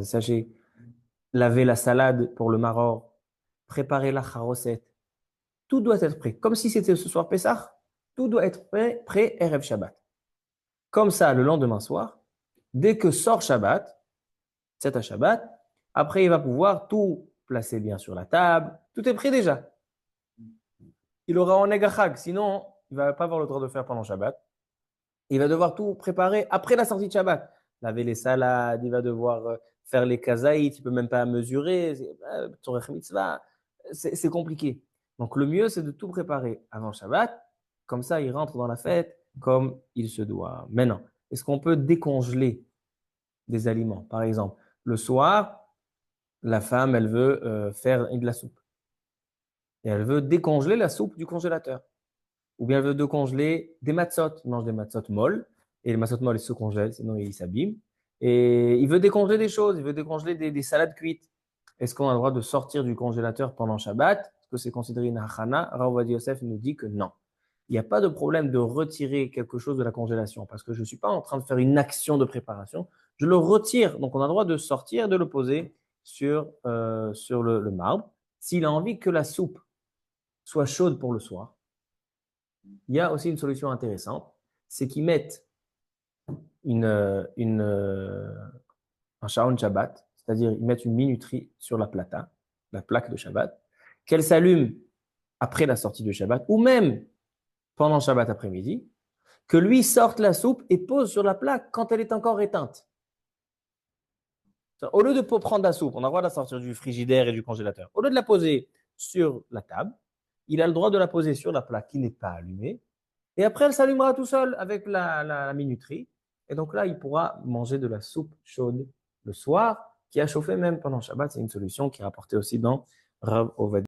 des sachets, laver la salade pour le maror, préparer la charosette. Tout doit être prêt. Comme si c'était ce soir Pessah, tout doit être prêt Erev Shabbat. Comme ça, le lendemain soir, dès que sort Shabbat, c'est à Shabbat, après il va pouvoir tout placer bien sur la table. Tout est prêt déjà. Il aura en Negachag, sinon il ne va pas avoir le droit de faire pendant Shabbat. Il va devoir tout préparer après la sortie de Shabbat. Laver les salades, il va devoir faire les kazaït, il ne peut même pas mesurer. C'est compliqué. Donc le mieux, c'est de tout préparer avant Shabbat. Comme ça, il rentre dans la fête comme il se doit. Maintenant, est-ce qu'on peut décongeler des aliments? Par exemple, le soir, la femme, elle veut faire de la soupe. Et elle veut décongeler la soupe du congélateur. Ou bien elle veut décongeler des matzot. Il mange des matzot molles. Et les matzot molles, ils se congèlent, sinon ils s'abîment. Et il veut décongeler des choses. Il veut décongeler des salades cuites. Est-ce qu'on a le droit de sortir du congélateur pendant Shabbat? Est-ce que c'est considéré une hachana? Rav Ovadia Yosef nous dit que non. Il n'y a pas de problème de retirer quelque chose de la congélation parce que je ne suis pas en train de faire une action de préparation. Je le retire. Donc, on a le droit de sortir et de le poser sur le marbre. S'il a envie que la soupe soit chaude pour le soir, il y a aussi une solution intéressante. C'est qu'ils mettent un shaon Shabbat, c'est-à-dire ils mettent une minuterie sur la plata, la plaque de Shabbat, qu'elle s'allume après la sortie de Shabbat ou même pendant Shabbat après-midi, que lui sorte la soupe et pose sur la plaque quand elle est encore éteinte. Au lieu de prendre la soupe, on a le droit de la sortir du frigidaire et du congélateur. Au lieu de la poser sur la table, il a le droit de la poser sur la plaque qui n'est pas allumée. Et après, elle s'allumera tout seul avec la minuterie. Et donc là, il pourra manger de la soupe chaude le soir, qui a chauffé même pendant Shabbat. C'est une solution qui est rapportée aussi dans Rav Ovadia.